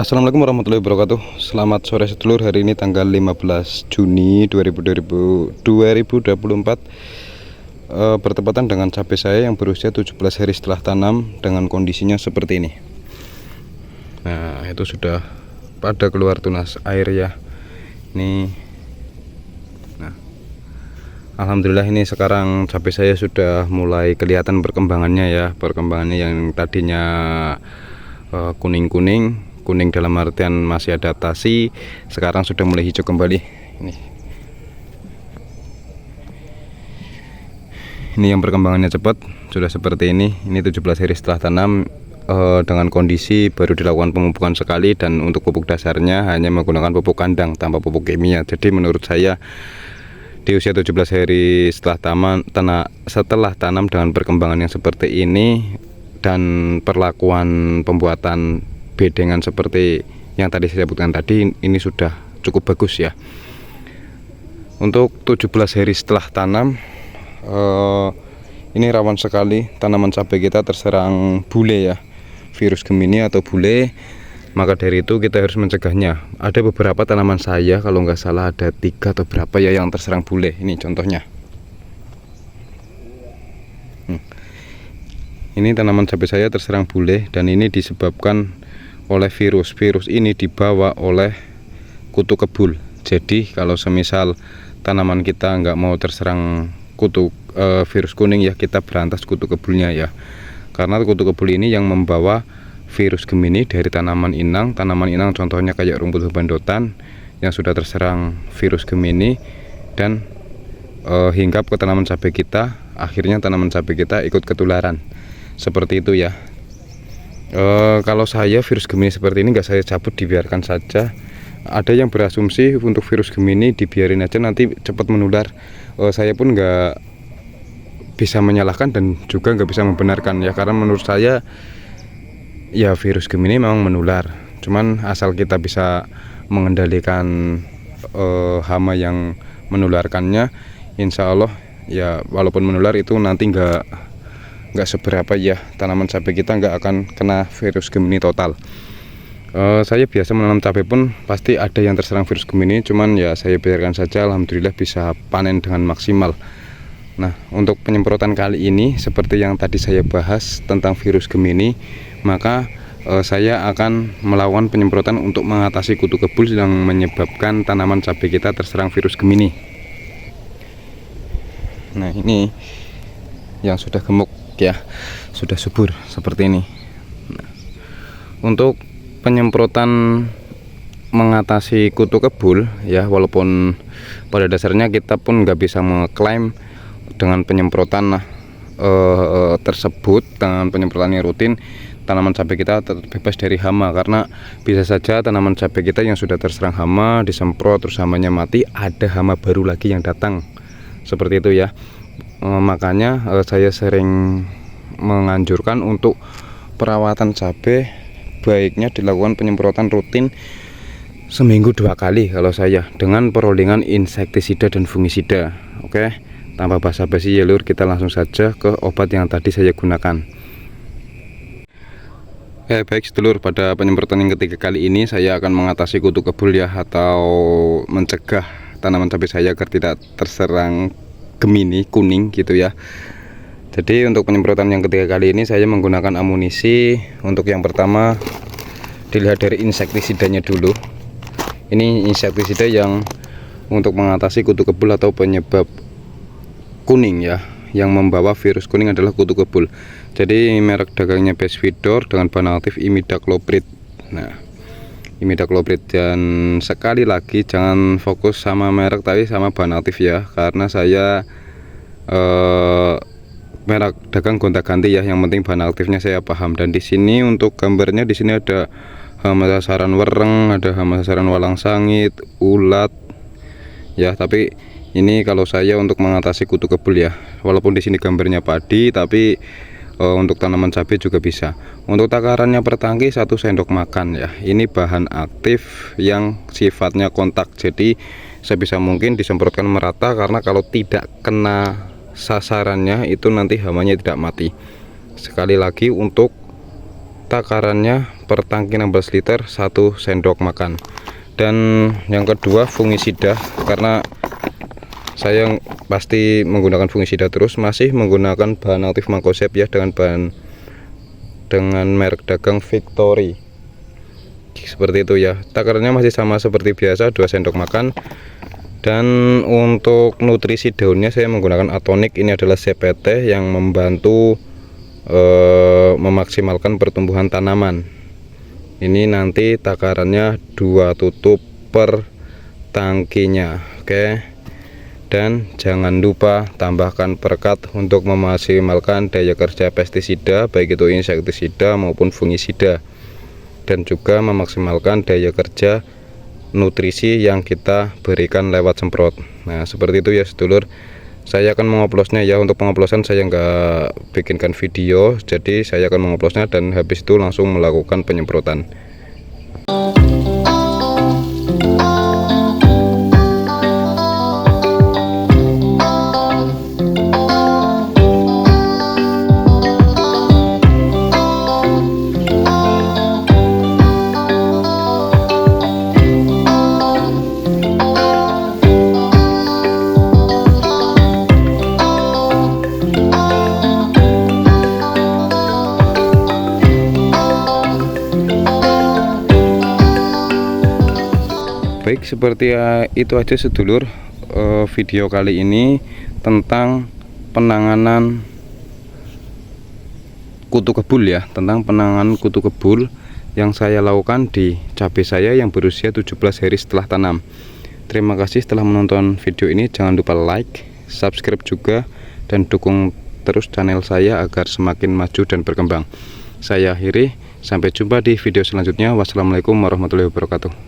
Assalamualaikum warahmatullahi wabarakatuh. Selamat sore sedulur. Hari ini tanggal 15 Juni 2024, bertepatan dengan cabai saya yang berusia 17 hari setelah tanam dengan kondisinya seperti ini. Nah, itu sudah pada keluar tunas air ya. Ini. Nah, alhamdulillah ini sekarang cabai saya sudah mulai kelihatan perkembangannya ya. Perkembangannya yang tadinya kuning dalam artian masih adaptasi, sekarang sudah mulai hijau kembali. Ini yang perkembangannya cepat, sudah seperti ini. Ini 17 hari setelah tanam, dengan kondisi baru dilakukan pemupukan sekali, dan untuk pupuk dasarnya hanya menggunakan pupuk kandang tanpa pupuk kimia. Jadi menurut saya di usia 17 hari setelah tanam dengan perkembangan yang seperti ini dan perlakuan pembuatan bedengan seperti yang tadi saya sebutkan tadi, ini sudah cukup bagus ya. Untuk 17 hari setelah tanam, ini rawan sekali tanaman cabai kita terserang bule ya, virus Gemini atau bule. Maka dari itu kita harus mencegahnya. Ada beberapa tanaman saya, kalau nggak salah ada 3 atau berapa ya yang terserang bule. Ini contohnya. Ini tanaman cabai saya terserang bule, dan ini disebabkan oleh virus ini dibawa oleh kutu kebul. Jadi kalau semisal tanaman kita nggak mau terserang kutu virus kuning ya, kita berantas kutu kebulnya ya, karena kutu kebul ini yang membawa virus Gemini dari tanaman inang contohnya kayak rumput bandotan yang sudah terserang virus Gemini dan hinggap ke tanaman cabai kita. Akhirnya tanaman cabai kita ikut ketularan seperti itu ya. Kalau saya virus Gemini seperti ini nggak saya cabut, dibiarkan saja. Ada yang berasumsi untuk virus Gemini dibiarin aja nanti cepat menular. Saya pun nggak bisa menyalahkan dan juga nggak bisa membenarkan ya, karena menurut saya ya virus Gemini memang menular. Cuman asal kita bisa mengendalikan hama yang menularkannya, insya Allah ya, walaupun menular itu nanti nggak seberapa ya, tanaman cabai kita nggak akan kena virus Gemini total. Saya biasa menanam cabai pun pasti ada yang terserang virus Gemini, cuman ya saya biarkan saja, alhamdulillah bisa panen dengan maksimal. Nah, untuk penyemprotan kali ini seperti yang tadi saya bahas tentang virus Gemini, maka saya akan melakukan penyemprotan untuk mengatasi kutu kebul yang menyebabkan tanaman cabai kita terserang virus Gemini. Nah, ini yang sudah gemuk ya, sudah subur seperti ini. Nah, untuk penyemprotan mengatasi kutu kebul ya, walaupun pada dasarnya kita pun nggak bisa mengklaim dengan penyemprotan tersebut, dengan penyemprotan yang rutin tanaman cabai kita tetap bebas dari hama, karena bisa saja tanaman cabai kita yang sudah terserang hama disemprot terus hamanya mati, ada hama baru lagi yang datang seperti itu ya. Makanya saya sering menganjurkan untuk perawatan cabai baiknya dilakukan penyemprotan rutin seminggu 2 kali kalau saya, dengan perolingan insektisida dan fungisida. Oke, tanpa basa-basi ya lur, kita langsung saja ke obat yang tadi saya gunakan. Baik sedulur, pada penyemprotan yang ketiga kali ini saya akan mengatasi kutu kebul ya, atau mencegah tanaman cabai saya agar tidak terserang Gemini kuning gitu ya. Jadi untuk penyemprotan yang ketiga kali ini saya menggunakan amunisi. Untuk yang pertama dilihat dari insektisidanya dulu. Ini insektisida yang untuk mengatasi kutu kebul atau penyebab kuning ya, yang membawa virus kuning adalah kutu kebul. Jadi merek dagangnya Bestvidor dengan bahan aktif imidacloprid. Nah, imidacloprid, dan sekali lagi jangan fokus sama merek tapi sama bahan aktif ya, karena saya merek dagang gonta-ganti ya, yang penting bahan aktifnya saya paham. Dan di sini untuk gambarnya, di sini ada hama sasaran wereng, ada hama sasaran walang sangit, ulat ya. Tapi ini kalau saya untuk mengatasi kutu kebul ya, walaupun di sini gambarnya padi, tapi untuk tanaman cabai juga bisa. Untuk takarannya per tangki 1 sendok makan ya. Ini bahan aktif yang sifatnya kontak, jadi sebisa mungkin disemprotkan merata, karena kalau tidak kena sasarannya itu nanti hamanya tidak mati. Sekali lagi untuk takarannya per tangki 16 liter 1 sendok makan. Dan yang kedua fungisida, karena saya pasti menggunakan fungisida terus, masih menggunakan bahan aktif Mancozeb ya, dengan merek dagang Victory seperti itu ya. Takarannya masih sama seperti biasa, 2 sendok makan. Dan untuk nutrisi daunnya saya menggunakan Atonik. Ini adalah CPT yang membantu memaksimalkan pertumbuhan tanaman. Ini nanti takarannya 2 tutup per tangkinya. Oke. Dan jangan lupa tambahkan perkat untuk memaksimalkan daya kerja pestisida, baik itu insektisida maupun fungisida, dan juga memaksimalkan daya kerja nutrisi yang kita berikan lewat semprot. Nah seperti itu ya sedulur. Saya akan mengoplosnya ya. Untuk pengoplosan saya nggak bikinkan video, jadi saya akan mengoplosnya dan habis itu langsung melakukan penyemprotan. Baik, seperti itu aja sedulur video kali ini tentang penanganan kutu kebul ya, tentang penanganan kutu kebul yang saya lakukan di cabai saya yang berusia 17 hari setelah tanam. Terima kasih telah menonton video ini. Jangan lupa like, subscribe juga, dan dukung terus channel saya agar semakin maju dan berkembang. Saya akhiri, sampai jumpa di video selanjutnya. Wassalamualaikum warahmatullahi wabarakatuh.